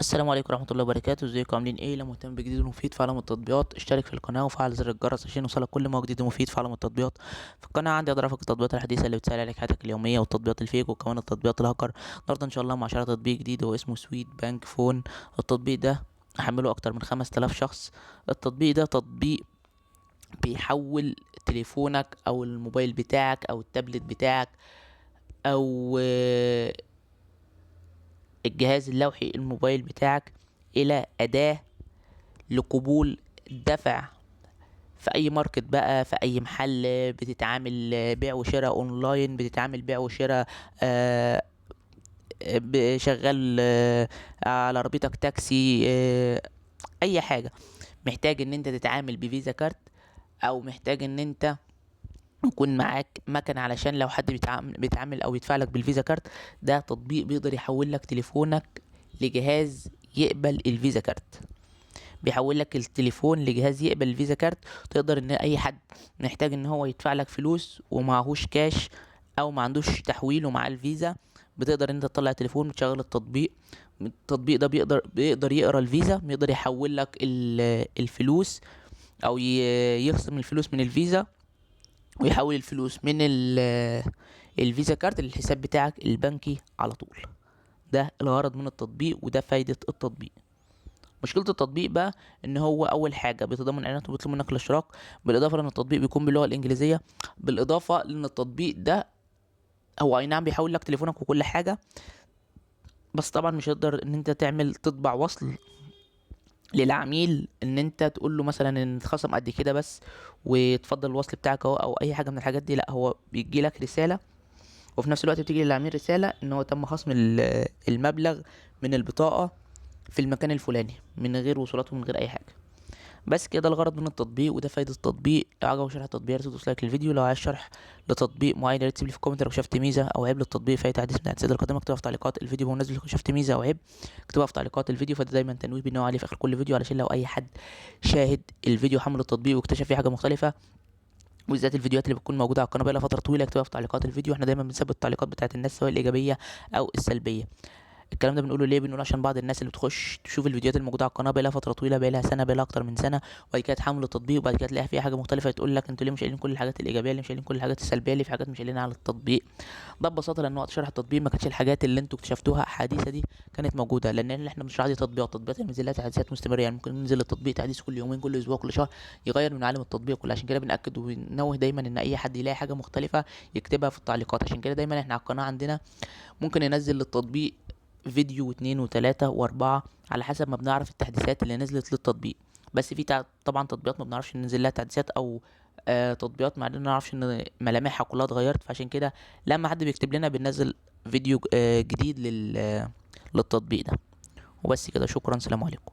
السلام عليكم ورحمة الله وبركاته. ازيكم عاملين ايه؟ لو مهتم بجديد ومفيد في عالم التطبيقات اشترك في القناة وفعل زر الجرس عشان يوصلك كل ما هو جديد ومفيد في عالم التطبيقات. في القناة عندي اضرافك التطبيقات الحديثة اللي بتسهل عليك حياتك اليومية والتطبيقات الفيك وكمان التطبيقات الهاكر. النهاردة ان شاء الله مع شرح تطبيق جديد هو اسمه سويت بانك فون. التطبيق ده حمله اكتر من 5000 شخص. التطبيق ده تطبيق بيحول تليفونك او الموبايل بتاعك او التابلت بتاعك او الجهاز اللوحي الموبايل بتاعك الى اداة لقبول الدفع في اي ماركت بقى، في اي محل بتتعامل بيع وشراء اونلاين، بتتعامل بيع وشراء شغال على رابطك تاكسي، اي حاجة محتاج ان انت تتعامل بفيزا كارت او محتاج ان انت يكون معاك مكنة علشان لو حد بيتعامل او يدفع لك بالفيزا كارت. ده تطبيق بيقدر يحول لك تليفونك لجهاز يقبل الفيزا كارت، بيحول لك التليفون لجهاز يقبل الفيزا كارت. تقدر ان اي حد محتاج ان هو يدفع لك فلوس ومعهوش كاش او ما عندوش تحويل ومعاه الفيزا، بتقدر انت تطلع التليفون وتشغل التطبيق. التطبيق ده بيقدر يقرا الفيزا، بيقدر يحول لك الفلوس او يخصم الفلوس من الفيزا ويحول الفلوس من الفيزا كارت للحساب بتاعك البنكي على طول. ده الغرض من التطبيق وده فايدة التطبيق. مشكله التطبيق بقى ان هو اول حاجه بيتضمن اعلانات وبيطلب منك الاشتراك، بالاضافه لان التطبيق بيكون باللغه الانجليزيه، بالاضافه لان التطبيق ده هو اي نعم بيحول لك تليفونك وكل حاجه، بس طبعا مش هتقدر ان انت تعمل تطبع وصل للعميل ان انت تقول له مثلا ان اتخصم قد كده بس وتفضل الوصل بتاعك اهو او اي حاجه من الحاجات دي. لا، هو بيجي لك رساله وفي نفس الوقت بتيجي للعميل رساله ان هو تم خصم المبلغ من البطاقه في المكان الفلاني من غير وصولات ومن غير اي حاجه. بس كده الغرض من التطبيق وده فايدة التطبيق. لو عجبك شرح التطبيق يا ريت تدوس لايك للفيديو. لو عايز شرح لتطبيق معين يا ريت تسيب لي في الكومنت. لو شفت ميزة او عيب للتطبيق في اي تحديث من التحديثات القادمة اكتبها في تعليقات الفيديو. بمناسبة لو شفت ميزة او عيب اكتبها في تعليقات الفيديو، فده دايما تنويه بنوع عليه في اخر كل فيديو علشان لو اي حد شاهد الفيديو حمل التطبيق واكتشف فيه حاجة مختلفة، وبالذات الفيديوهات اللي بتكون موجودة على القناة بقالها فترة طويلة اكتبها في تعليقات الفيديو. احنا دايما بنثبت التعليقات بتاعت الناس سواء الإيجابية أو السلبية. الكلام ده بنقوله ليه؟ بنقول عشان بعض الناس اللي بتخش تشوف الفيديوهات الموجوده على القناه بقالها فتره طويله، بقالها سنه، بقالها اكتر من سنه، وبعد كده تحمل التطبيق وبعد كده تلاقي فيها حاجه مختلفه تقول لك انتوا ليه مش قايلين كل الحاجات الايجابيه، ليه مش قايلين كل الحاجات السلبيه، ليه في حاجات مش قايلينها على التطبيق. ده ببساطه لان وقت شرح التطبيق ما كانتش الحاجات اللي انتوا اكتشفتوها حديثه دي كانت موجوده، لان احنا مش عادي تطبيقات بننزل لها تحديثات مستمره. يعني ممكن ننزل التطبيق تحديث كل يومين، كل اسبوع، كل شهر، يغير من عالم التطبيق كله. عشان كده بنأكد وننوه دايما ان اي حد يلاقي حاجه مختلفه يكتبها في التعليقات. عشان كده دايما احنا على القناه عندنا ممكن ننزل للتطبيق فيديو واتنين وتلاتة واربعة على حسب ما بنعرف التحديثات اللي نزلت للتطبيق. بس في طبعا تطبيقات ما بنعرفش ننزل لها تحديثات او تطبيقات ما نعرفش ان ملامحها كلها اتغيرت. فعشان كده لما حد بيكتب لنا بننزل فيديو جديد للتطبيق ده. وبس كده، شكرا، سلام عليكم.